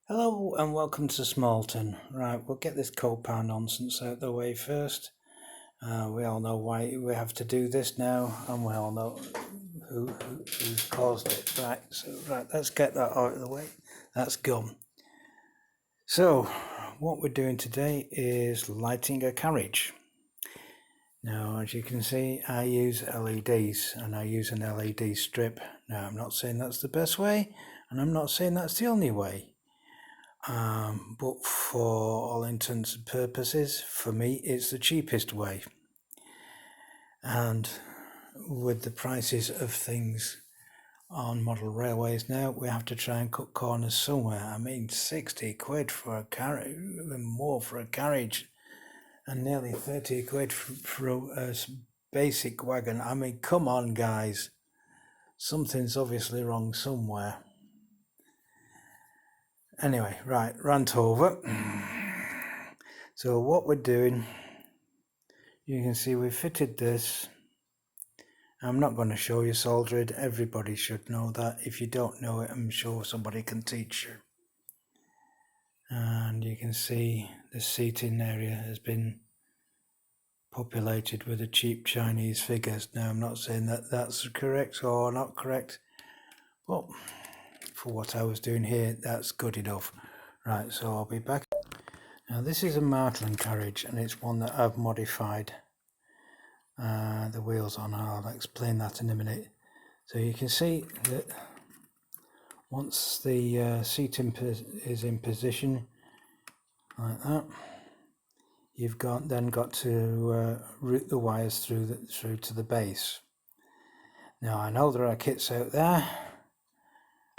Hello and welcome to Smallton. Right, we'll get this coal power nonsense out of the way first. We all know why we have to do this now, and we all know who's caused it. Right, let's get that out of the way. That's gone. So, what we're doing today is lighting a carriage. Now, as you can see, I use LEDs, and I use an LED strip. Now, I'm not saying that's the best way, and I'm not saying that's the only way. But for all intents and purposes, for me, it's the cheapest way. And with the prices of things on model railways now, we have to try and cut corners somewhere. I mean, 60 quid for a carriage, even more for a carriage, and nearly 30 quid for a basic wagon. I mean, come on, guys. Something's obviously wrong somewhere. Anyway, right, rant over. So what we're doing, you can see we fitted this. I'm not going to show you soldering. Everybody should know that. If you don't know it, I'm sure somebody can teach you. And you can see the seating area has been populated with the cheap Chinese figures. Now, I'm not saying that that's correct or not correct, but for what I was doing here, that's good enough. Right, so I'll be back. Now, this is a Marklin carriage, and it's one that I've modified the wheels on. I'll explain that in a minute. So you can see that once the seat is in position like that, you've then got to route the wires through to the base. Now, I know there are kits out there,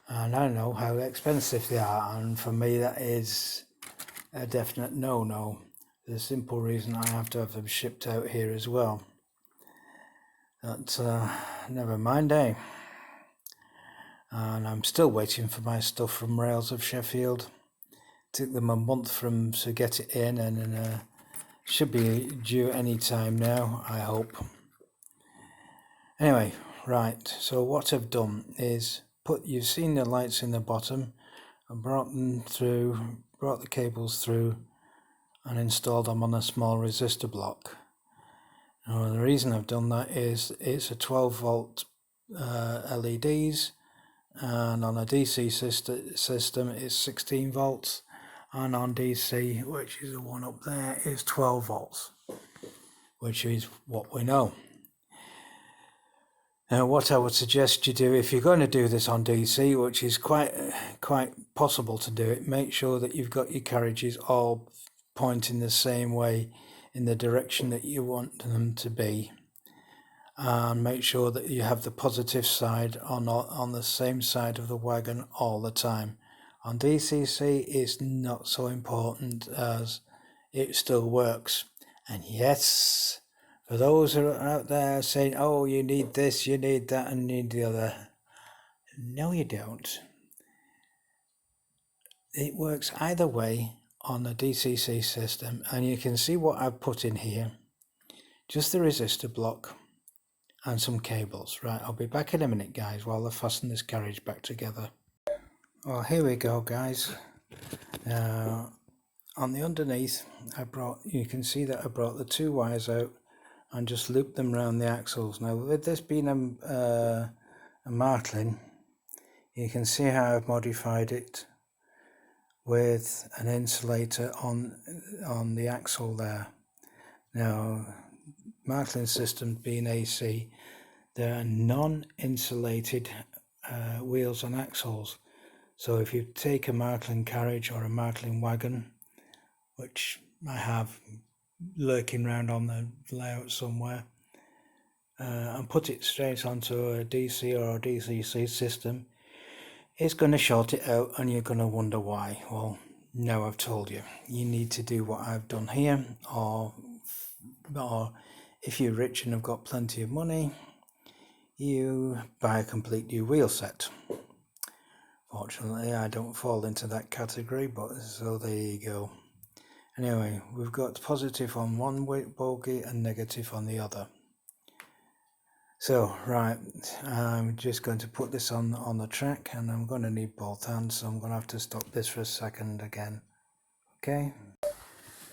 and I know how expensive they are, and for me that is a definite no-no. The simple reason I have to have them shipped out here as well. But never mind, eh? And I'm still waiting for my stuff from Rails of Sheffield. Took them a month to get it in, and should be due any time now, I hope. Anyway, right, so what I've done is you've seen the lights in the bottom. I brought the cables through and installed them on a small resistor block. Now, the reason I've done that is it's a 12 volt LEDs, and on a DC system it's 16 volts, and on DC, which is the one up there, is 12 volts, which is what we know. Now, what I would suggest you do, if you're going to do this on DC, which is quite possible to do it, make sure that you've got your carriages all pointing the same way in the direction that you want them to be, and make sure that you have the positive side on the same side of the wagon all the time. On DCC, it's not so important, as it still works. And yes, for those who are out there saying, oh, you need this, you need that, and you need the other, no, you don't. It works either way on the DCC system, and you can see what I've put in here. Just the resistor block and some cables. Right, I'll be back in a minute, guys, while I fasten this carriage back together. Well, here we go, guys. On the underneath, you can see that I brought the two wires out and just looped them around the axles. Now, with this being a Marklin, you can see how I've modified it with an insulator on the axle there. Now, Marklin system being AC, there are non-insulated wheels and axles. So if you take a Marklin carriage or a Marklin wagon, which I have lurking around on the layout somewhere, and put it straight onto a DC or a DCC system, it's going to short it out, and you're going to wonder why. Well, now I've told you. You need to do what I've done here, or if you're rich and have got plenty of money, you buy a complete new wheel set. Fortunately, I don't fall into that category, but so there you go. Anyway, we've got positive on one bogie and negative on the other. So right, I'm just going to put this on the track, and I'm going to need both hands, so I'm going to have to stop this for a second again. Okay,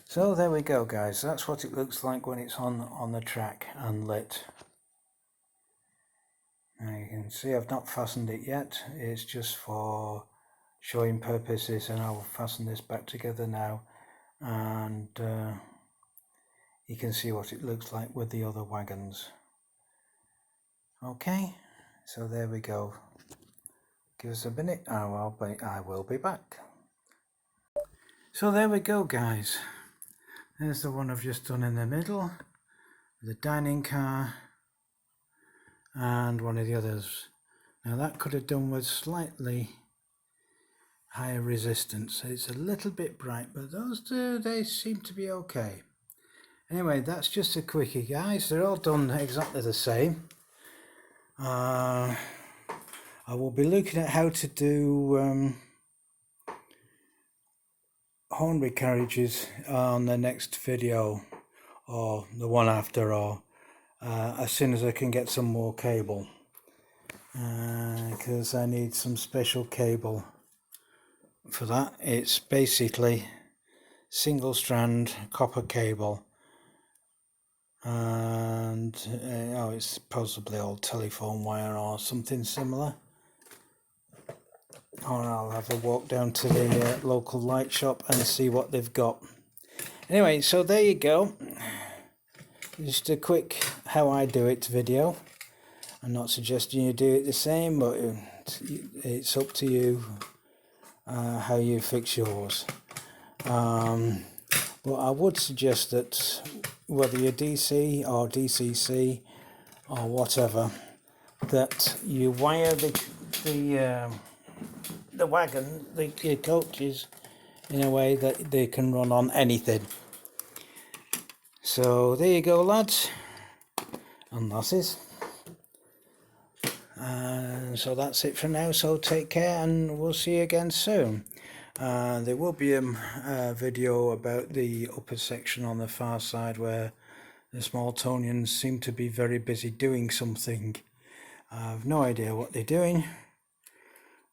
so there we go guys, that's what it looks like when it's on the track and lit. Now you can see I've not fastened it yet, it's just for showing purposes, and I'll fasten this back together now, and you can see what it looks like with the other wagons. Okay, so there we go. Give us a minute, I will be back. So there we go guys, there's the one I've just done in the middle, the dining car, and one of the others. Now that could have done with slightly higher resistance. It's a little bit bright, but those two, they seem to be okay. Anyway, that's just a quickie guys, they're all done exactly the same. I will be looking at how to do Hornby carriages on the next video, or the one after, or as soon as I can get some more cable, because I need some special cable for that. It's basically single strand copper cable, and oh, it's possibly old telephone wire or something similar, or I'll have a walk down to the local light shop and see what they've got. Anyway, so there you go, just a quick how I do it video. I'm not suggesting you do it the same, but it's up to you how you fix yours. But I would suggest that whether you're DC or DCC or whatever, that you wire the wagon, the coaches, in a way that they can run on anything. So there you go lads and lasses. So that's it for now, so take care and we'll see you again soon. There will be a video about the upper section on the far side where the Smalltonians seem to be very busy doing something. I have no idea what they're doing,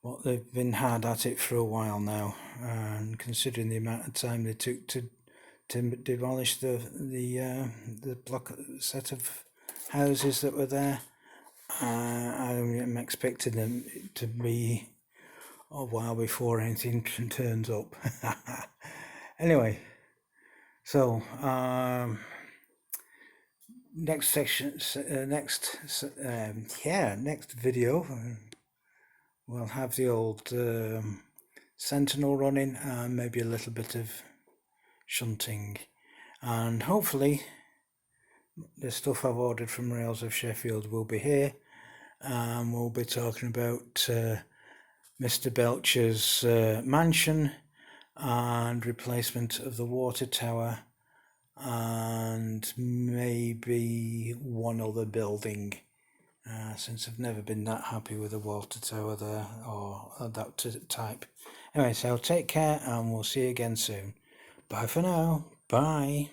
but they've been hard at it for a while now, and considering the amount of time they took to demolish the block set of houses that were there, I'm expecting them to be a while before anything turns up. Anyway, so next video we'll have the old Sentinel running, and maybe a little bit of shunting, and hopefully the stuff I've ordered from Rails of Sheffield will be here, and we'll be talking about Mr. Belcher's mansion and replacement of the water tower, and maybe one other building, since I've never been that happy with the water tower there, or that type. Anyway, so take care and we'll see you again soon. Bye for now. Bye.